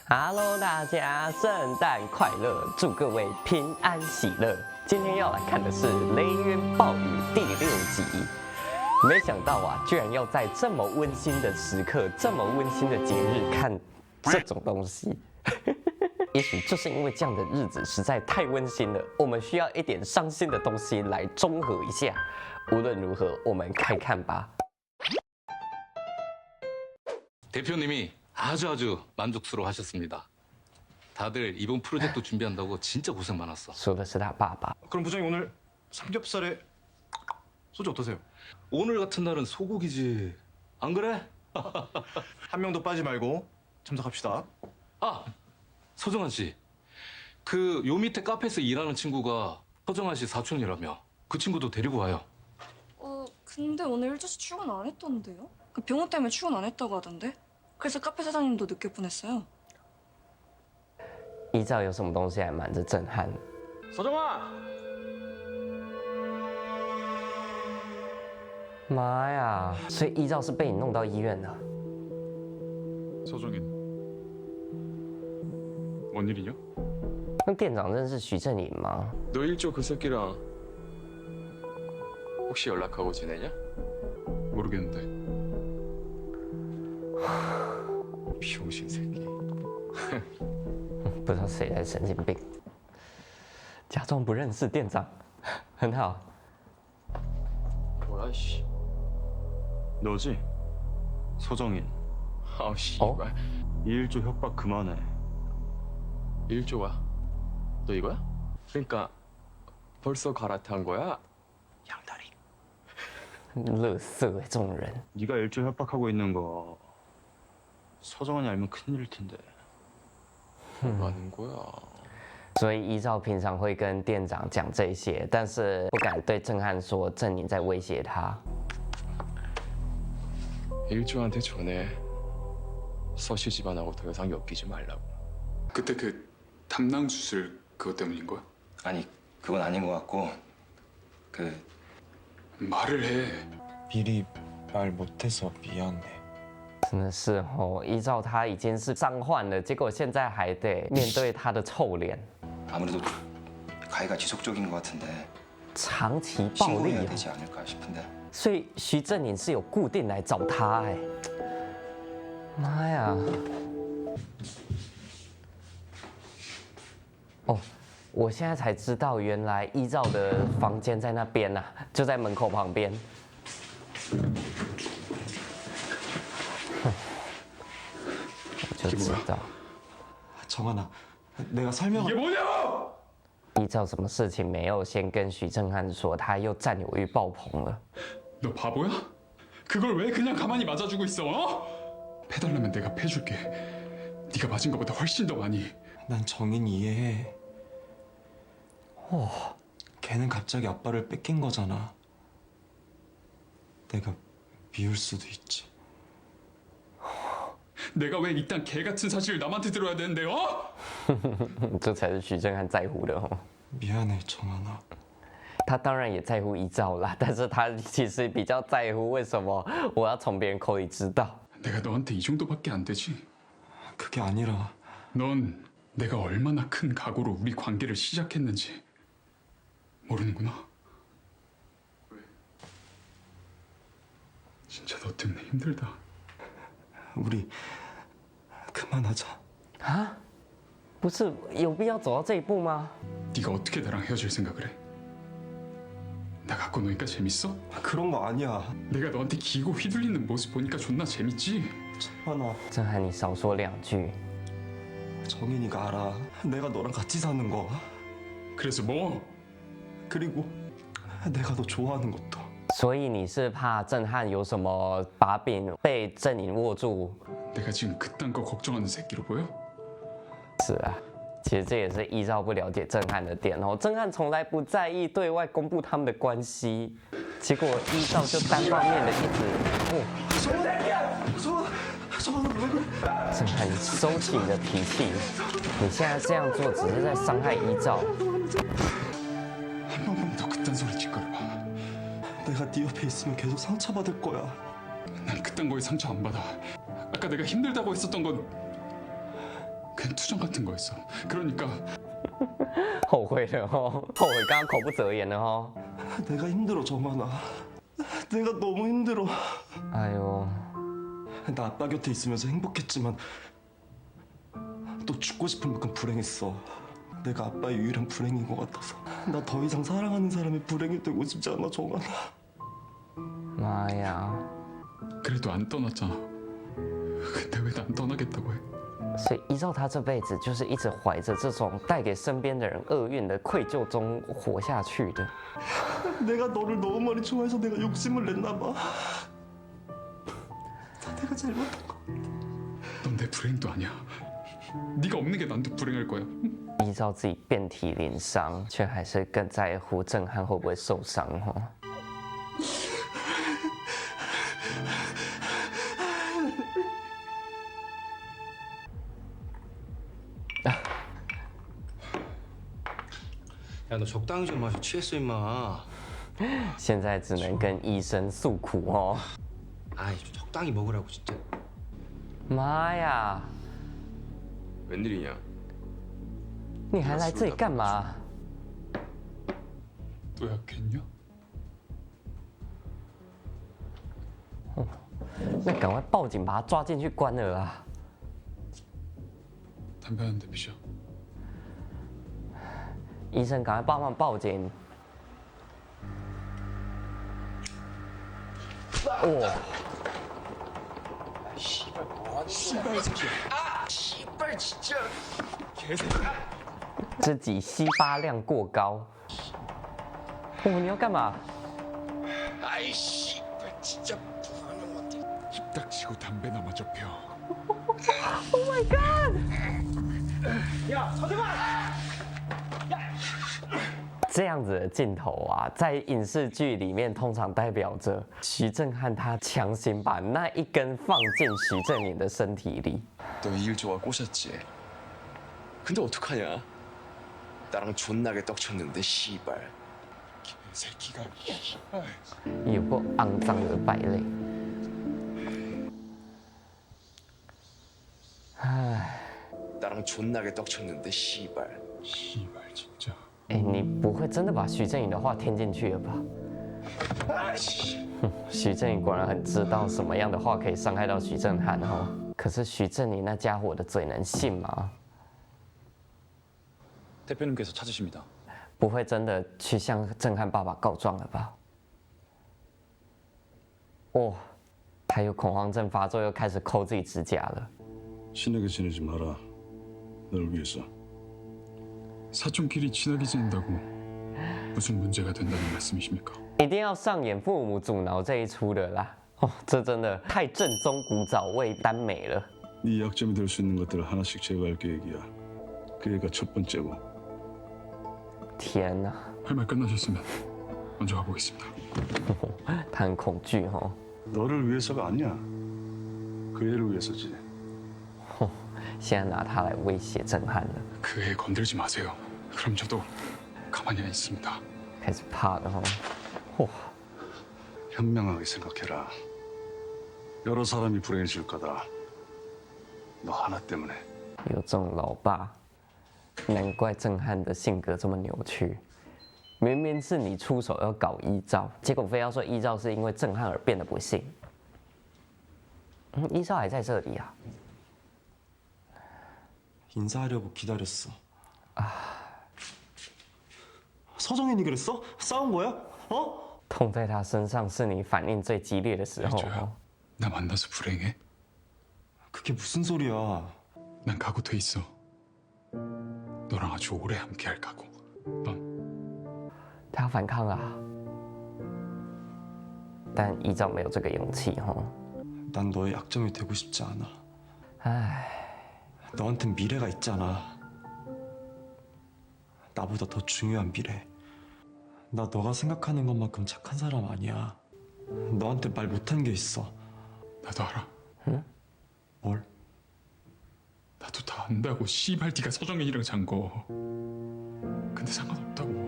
Hello，大家圣诞快乐！祝各位平安喜乐。今天要来看的是《雷渊暴雨》第6集。没想到啊，居然要在这么温馨的时刻、这么温馨的节日看这种东西。也许就是因为这样的日子实在太温馨了，我们需要一点伤心的东西来中和一下。无论如何，我们看看吧。 대표님이 아주 만족스러워하셨습니다. 다들 이번 프로젝트 준비한다고 진짜 고생 많았어. 说的是他爸爸。 그럼 부장님 오늘 삼겹살에 소주 어떠세요? 오늘 같은 날은 소고기지. 안 그래? 한 명도 빠지 말고 참석합시다. 아, 서정환 씨. 그 요 밑에 카페에서 일하는 친구가 서정환 씨 사촌이라며. 그 친구도 데리고 와요. 근데 오늘 1조씨 출근 안 했던데요? 그 병원 때문에 출근 안 했다고 하던데? 그래서 카페 사장님도 늦게 보냈어요. 依照有什么东西还瞒着震撼？ 서정아! 妈呀！所以依照是被你弄到医院的。 서정인 뭔 일이냐? 那店长认识徐正颖吗？ 너 일조 그 새끼랑 혹시 연락하고 지내냐? 모르겠는데. 비용신 새끼. 不知道谁才神经病，假装不认识店长，很好。 뭐야 씨. 너지? 서정인. 아우 씨발. 이일조 협박 그만해. 일조가? 너 이거야? 그러니까 벌써 갈아탄 거야? 양다리. 乐色哎，这种人。 네가 일조 협박하고 있는 거 서정환이 알면 큰일일 텐데. 뭐 하는 거야? 所以依照平常会跟店长讲这些，但是不敢对郑汉说郑宁在威胁他。 일조한테 전해. 서씨 집안하고 더 이상 엮이지 말라고. 그때 그 담낭 수술 그것 때문인 거야? 아니 그건 아닌 것 같고 말을 해. 미리 말 못해서 미안해. 真的是哦，依照他已经是伤患了，结果现在还得面对他的臭脸， 아무래도 가해가 지속적인 것 같은데 长期暴力 신고해야 哦。 되지 않을까 싶은데. 所以徐正宁是有固定来找他哎，妈呀！哦，我现在才知道，原来依照的房间在那边呐、啊，就在门口旁边。我就知道， 정한아, 내가 설명. 이게 뭐냐고! 依照什么事情没有先跟徐正汉说，他又占有欲爆棚了。 너 바보야? 그걸 왜 그냥 가만히 맞아주고 있어? 어? 패달라면 내가 패줄게. 네가 맞은 것보다 훨씬 더 많이. 난 정인 이해해. 걔는 갑자기 아빠를 뺏긴 거잖아. 내가 미울 수도 있지. 내가 왜 이딴 개 같은 사실을 남한테 들어야 되는데, 어? 这才是徐正汉在乎的哦。 미안해, 정한아. 他当然也在乎依照啦，但是他其实比较在乎为什么我要从别人口里知道。 내가 너한테 이 정도밖에 안 되지. 그게 아니라 넌 내가 얼마나 큰 각오로 우리 관계를 시작했는지 모르는구나. 왜? 진짜 너 때문에 힘들다. 우리 그만하자. 啊？不是有必要走到这一步吗？ 네가 어떻게 나랑 헤어질 생각을 해? 나 갖고 노니까 재밌어? 그런 거 아니야. 내가 너한테 기고 휘둘리는 모습 보니까 존나 재밌지? 정한아, 郑汉，你少说两句。 정인이가 알아. 내가 너랑 같이 사는 거. 그래서 뭐? 그리고 내가 너 좋아하는 것도. 所以你是怕郑汉有什么把柄被郑颖握住？ 내가 지금 그딴 거 걱정하는 새끼로 보여? 是啊，其实这也是依照不了解郑汉的点哦。郑汉从来不在意对外公布他们的关系，结果依照就单方面的一直정한아, 왜 그래? 郑汉，你收起你的脾气，你现在这样做只是在伤害依照。 한 번만 더 그딴 소리 짓거려봐. 내가 네 옆에 있으면 계속 상처받을 거야. 난 그딴 거에 상처 안 받아. 아까 내가 힘들다고 했었던 건 그냥 투정 같은 거였어. 그러니까 后悔了哦，后悔刚刚口不择言了哦。 내가 힘들어 정환아. 내가 너무 힘들어. 哎呦， 나 아빠 곁에 있으면서 행복했지만 또 죽고 싶을 만큼 불행했어. 내가 아빠의 유일한 불행인 것 같아서. 나 더 이상 사랑하는 사람이 불행이 되고 싶지 않아 정환아. 妈呀！ 그래도 안 떠났잖아. 근데 왜 난 떠나겠다고 해? 所以依照他这辈子就是一直怀着这种带给身边的人厄运的愧疚中活下去的。 내가 너를 너무 많이 좋아해서 내가 욕심을 냈나 봐. 내가 잘못한 거. 넌 내 불행도 아니야. 네가 없는 게 난도 불행할 거야. 依照自己遍体鳞伤，却还是更在乎郑汉会不会受伤哦。 야 너 적당히 좀 마셔. 취했어 임마. 现在只能跟医生诉苦哦。 아이 좀 적당히 먹으라고 진짜. 妈呀！ 웬일이냐? 你还来这里干嘛？ 또 약했냐? 那赶快报警，把他抓进去关了啦！ 담배 한 대 피자. 医生，赶快帮忙报警！哇！ 自己吸巴量过高。哦，你要干嘛？ 입 닥치고 담배나 마저 펴. Oh my god！ 这样子的镜头啊，在影视剧里面通常代表着徐正汉他强行把那一根放进徐正宁的身体里。 너 이 일 좋아 꼬셨지? 근데 어떡하냐? 나랑 존나게 떡쳤는데 씨발. 새끼가. 有过肮脏的败类。唉， 나랑 존나게 떡쳤는데 씨발. 씨발 진짜. 哎，你不会真的把徐正颖的话添进去了吧？哼，徐正颖果然很知道什么样的话可以伤害到徐正汉哦。可是徐正宁那家伙的嘴能信吗？ 대표님께서 찾으십니다. 不会真的去向正汉爸爸告状了吧？哦，还有恐慌症发作，又开始抠自己指甲了。 친하게 지내지 마라. 널 위해서. 사촌끼리 친하게 지낸다고 무슨 문제가 된다는 말씀이십니까? 一定要上演父母阻挠这一出的啦！哦，这真的太正宗古早味耽美了。 네 약점이 될 수 있는 것들을 하나씩 제거할 계획이야. 그게가 첫 번째고. 天哪， 할 말 끝나셨으면 먼저 가보겠습니다. 他很恐惧哦。 너를 위해서가 아니야. 그 애를 위해서지. 现在拿他来威胁郑汉了， 그 애 건들지 마세요. 그럼 저도 가만히 안 있습니다. 开始怕了哦。 현명하게 생각해라. 여러 사람이 불행해질 거다. 너 하나 때문에. 有这种老爸，难怪郑汉的性格这么扭曲。明明是你出手要搞依照，结果非要说依照是因为郑汉而变得不幸。依照还在这里啊。 인사하려고 기다렸어. 서정현이 그랬어? 싸운 거야? 어? 痛在他身上是你反应最激烈的时候。 저요. 나 만나서 불행해? 그게 무슨 소리야? 난 각오 돼 있어. 너랑 아주 오래 함께할 각오. 넌 他要反抗啊，但依照没有这个勇气哦。 난 너의 약점이 되고 싶지 않아. 唉， 너한텐 미래가 있잖아. 나보다 더 중요한 미래. 나 너가 생각하는 것만큼 착한 사람 아니야. 너한테 말 못한 게 있어. 나도 알아. 응? 뭘? 나도 다 안다고. 씨발 네가 서정현이랑 잔 거. 근데 상관없다고.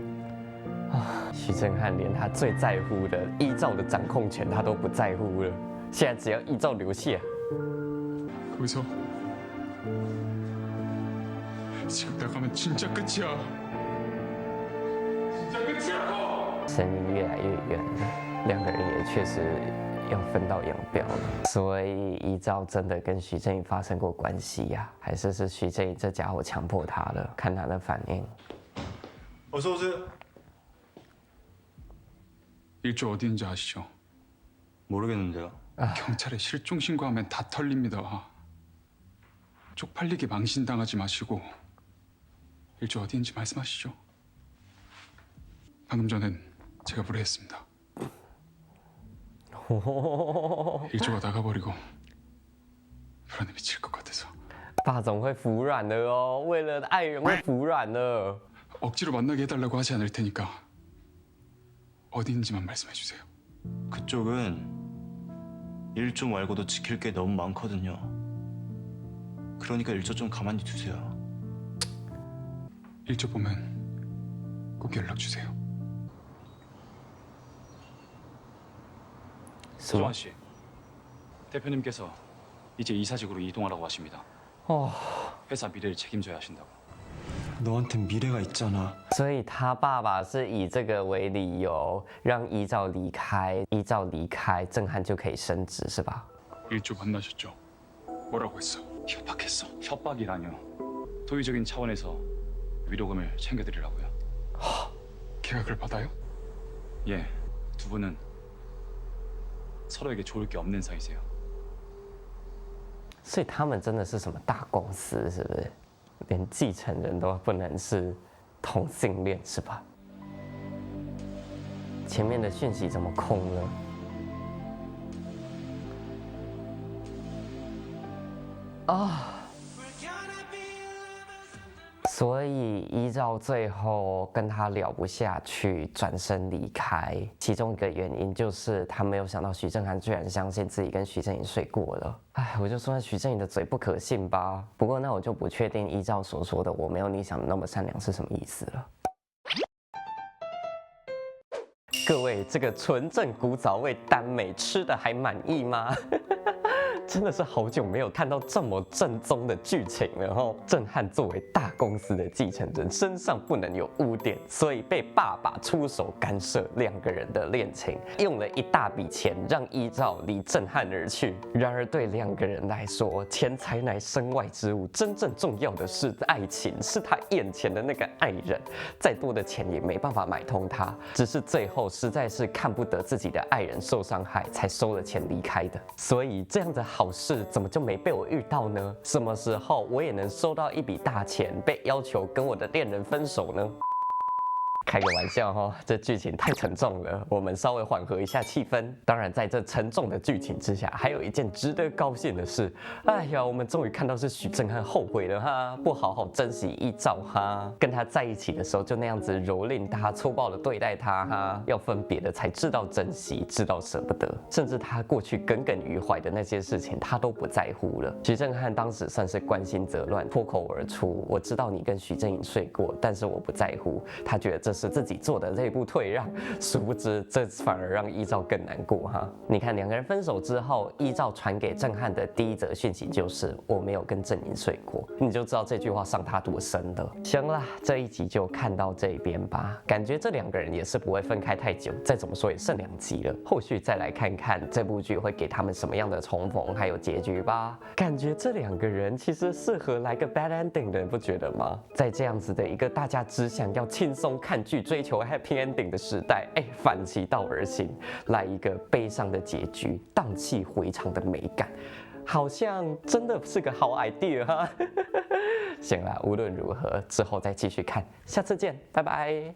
徐正汉连他最在乎的依照的掌控权他都不在乎了，现在只要依照留下。 거기서 지금 나가면 진짜 끝이야. 진짜 끝이라고.声音越来越远了，两个人也确实要分道扬镳了。所以依照真的跟徐正宇发生过关系呀、还是徐正宇这家伙强迫他的？看他的反应。 어서 오세요. 일조 어디 있는지 아시죠? 모르겠는데요. 경찰에 실종 신고하면 다 털립니다. 쪽팔리게 망신당하지 마시고 일조 어디 있는지 말씀하시죠. 방금 전엔 제가 무례했습니다. 일조가 나가버리고 불안에 미칠 것 같아서 爸总会服软的哦，为了爱人会服软的。 억지로 만나게 해달라고 하지 않을 테니까 어디 있는지만 말씀해 주세요. 그쪽은 일조 말고도 지킬 게 너무 많거든요. 그러니까 일조 좀 가만히 두세요. 일조 보면 꼭 연락 주세요. 서정환 씨, 대표님께서 이제 이사직으로 이동하라고 하십니다. 회사 미래를 책임져야 하신다고. 너한텐 미래가 있잖아. 所以他爸爸是以这个为理由让依照离开，依照离开，郑汉就可以升职，是吧？ 일조 만나셨죠? 뭐라고 했어? 협박했어. 협박이라뇨. 도의적인 차원에서 위로금을 챙겨드리라고요. 계약을 받아요? 예, 두 분은 서로에게 좋을 게 없는 사이세요. 所以他们真的是什么大公司，是不是？连继承人都不能是同性恋，是吧？前面的讯息怎么空了？啊！所以依照最后跟他聊不下去，转身离开，其中一个原因就是他没有想到徐正涵居然相信自己跟徐正颖睡过了。哎，我就说徐正颖的嘴不可信吧。不过那我就不确定依照所说的我没有你想的那么善良是什么意思了。各位，这个纯正古早味耽美吃的还满意吗？真的是好久没有看到这么正宗的剧情了哦。郑汉作为大公司的继承人，身上不能有污点，所以被爸爸出手干涉两个人的恋情，用了一大笔钱让依照离郑汉而去。然而对两个人来说，钱财乃身外之物，真正重要的是爱情，是他眼前的那个爱人。再多的钱也没办法买通他，只是最后实在是看不得自己的爱人受伤害，才收了钱离开的。所以这样的好事怎么就没被我遇到呢？什么时候我也能收到一笔大钱，被要求跟我的恋人分手呢？开个玩笑哈，这剧情太沉重了，我们稍微缓和一下气氛。当然，在这沉重的剧情之下，还有一件值得高兴的事。哎呀，我们终于看到是许正汉后悔了哈，不好好珍惜依照哈，跟他在一起的时候就那样子蹂躏他、粗暴的对待他哈，要分别的才知道珍惜，知道舍不得，甚至他过去耿耿于怀的那些事情，他都不在乎了。许正汉当时算是关心则乱，脱口而出：“我知道你跟许正颖睡过，但是我不在乎。”他觉得这是自己做的这一步退让，殊不知这反而让依照更难过哈。你看两个人分手之后，依照传给郑汉的第一则讯息就是我没有跟郑颖睡过，你就知道这句话伤他多深了。行啦，这一集就看到这边吧，感觉这两个人也是不会分开太久，再怎么说也剩2集了，后续再来看看这部剧会给他们什么样的重逢还有结局吧。感觉这两个人其实适合来个 bad ending 的，你不觉得吗？在这样子的一个大家只想要轻松看剧追求 happy ending 的时代，反其道而行，来一个悲伤的结局，荡气回肠的美感，好像真的是个好 idea 哈。行啦，无论如何，之后再继续看，下次见，拜拜。